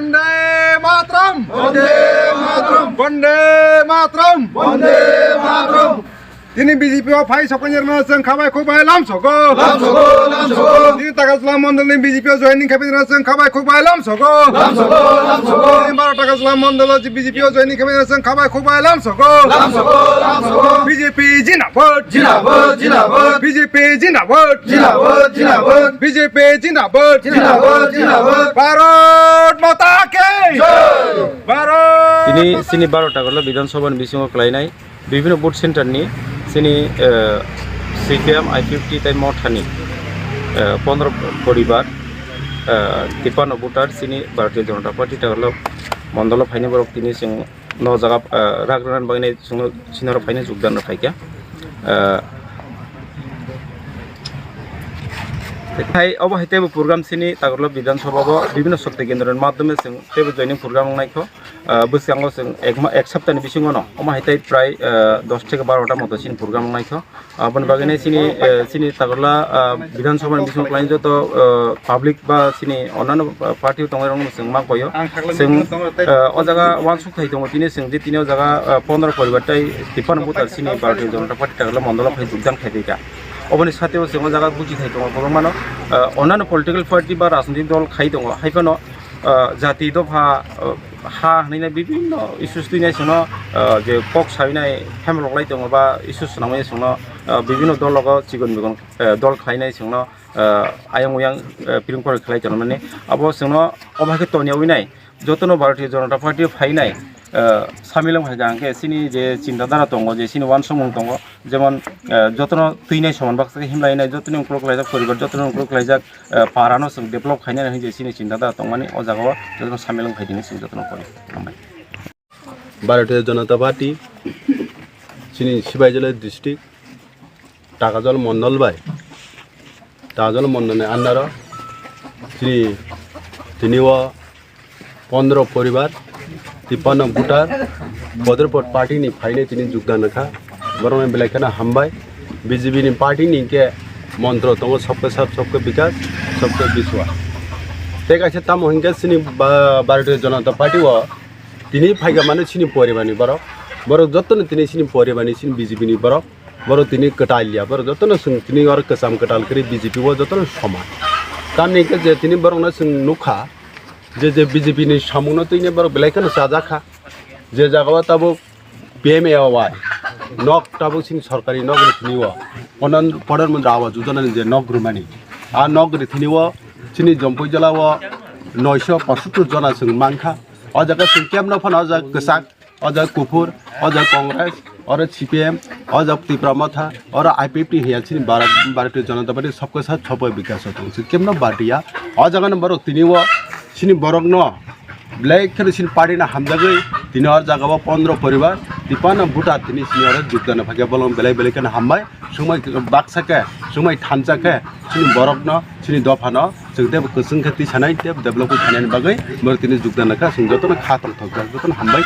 বন্দে মাতরম বন্দে মাতরম বন্দে মাতরম বন্দে মাতরম তিনি বিজেপি ও ফাই সপনের মাসং খাবাই খুবাই লামসগো লামসগো লামসগো তিনি তাকাজলা মন্ডলনি বিজেপি ও জয়েনিং খাবিন মাসং খাবাই খুবাই লামসগো লামসগো লামসগো তিনি 12 তাকাজলা মন্ডল বিজেপি ও জয়েনিং খাবিন মাসং খাবাই খুবাই লামসগো লামসগো লামসগো বিজেপি জিন্দাবাদ জিন্দাবাদ জিন্দাবাদ বিজেপি জিন্দাবাদ জিন্দাবাদ জিন্দাবাদ বিজেপি জিন্দাবাদ জিন্দাবাদ জিন্দাবাদ ভারত মাতা কে জয় ভারত তিনি সিনি 12 টাকা বিধানসভার বিসঙ্গ ক্লাইনাই বিভিন্ন ভোট সেন্টারনি সিনি সিপিএম I50 তাই মঠানি 15 পরিবার 53 ভোটার সিনি ভারতীয় জনতা পার্টি টাকা মন্ডল ফাইনে বরক তিনি সিং ন জায়গা রাগরান বাগিনাই সিনর ফাইনে যোগদান ফাইকা তাই অবহাইতে প্রোগ্রাম সিনি তাগরল বিধানসভা বিভিন্ন শক্তি কেন্দ্রের মাধ্যমে जों टेबल जयनिंग प्रग्राम नायखौ बोसोराव जों एक सप्ताहनि बिसिङाव अमाहायथाय प्राय 10 থেকে 12টা মতো सिन प्रग्राम नायखौ अपन बागैने सिनि तागरला विधानसभानि बिसिङ क्लाइन जत पाब्लिक बा सिनि अन्नान पार्टी दंरं जों मा कयो जों अ जागा वानसुक थाइ दङ तिनि जों जे तिनियाव जागा 15 परिबारथाय 53 भोटार सिनि भारतीय जनता पार्टी तागरला मण्डल फाइ जोगदान खायदैका अबनि साथेव जों जागा बुझि थाइ दङ गोबां मानो अन्नान पलिटिकल पार्टी बा राजनीतिक दल खाइ दङ हाइफानो जाति दफा हा हनैना विभिन्न इस्युस दिनै जोंनो जे पक साइनाय हेमलगलाय दङ बा इस्युस नामै जोंनो विभिन्न दल लग चिगन बिगन दल खाइनाय जोंनो आयं उयां पिरुंफोर खालाय दङ माने अब जोंनो अबाके तनियावैनाय जतनो भारतीय जनता पार्टी फाइनाय सामिलम हाइगांके सिनि जे चिन्ताधारा दङ जे सिनि वान समं दङ जेमन जतनो थैनाय समान बाक्साके हिमलायनाय जतनो उनक्लकलायजाक परिबार जतनो उनक्लकलायजाक पारानो जों डेभलप खायनाय होय जे सिनि चिन्ताधारा दङ माने अ जागाव जतनो सामिलम हाइदिनि जों जतनो करि थांबाय भारतीय जनता पार्टी सिनि सिबाइजला डिस्ट्रिक्ट टाकाजल मण्डल बाय टाकाजल मण्डलनि आन्दार सिनि तिनिवा 15 परिवार 53 भोटार बदरपट पार्टी नि फाइने तिनि जुगदान रखा बरमे बेलायखाना हामबाय बीजेपी नि पार्टी नि के मंत्र दङ सबके साथ सबके विकास सबके विश्वास तेगासे ताम हिंगा सिनि भारतीय जनता पार्टी व तिनि फाइगा माने सिनि परिबारनि बर जतन तिनि सिनि परिबारनि सिनि बीजेपी नि बर तिनि कटालिया बर जतन सुं तिनि और कसाम कटाल करी बीजेपी व जतन समान तानि के जे तिनि बरना सुं नुखा जे बीजेपी नि सामुनो तैने बर बेलायखाना साजाखा जे जागावा ताबो PMAY नक ताबो सिनि सरकारी नक रिथिनिव अनन प्रधानमन्त्री आवास योजना जे नक रुमानि आ नक रिथिनिव सिनि जम्पै जलाव 975 जना जों मानखा अ जागा जों केमनो फन अ जागा कसाक अ जागा कुफुर अ जागा कांग्रेस और CPM और जब तिप्रमथा और I50 है सिनि भारतीय जनता पार्टी सबके साथ सब विकास होतो केमनो बाटिया अ जागा नम्बर 3 व सिनि बरक न ब्लैक खेल सिनि पार्टी ना हमजागै तिनि और जागाव 15 परिवार 53 भोटार तिनि सिनि और जुगदान फागे बलम बेलाय बेलाय kana हामबाय सुमाय बाक्साके सुमाय थानजाके सिनि बरक न सिनि दफा न जोंते कसं खाति सानाय डेभलप खानायनि बागै मोर तिनि जुगदान का जों जतन खातल थक जतन हामबाय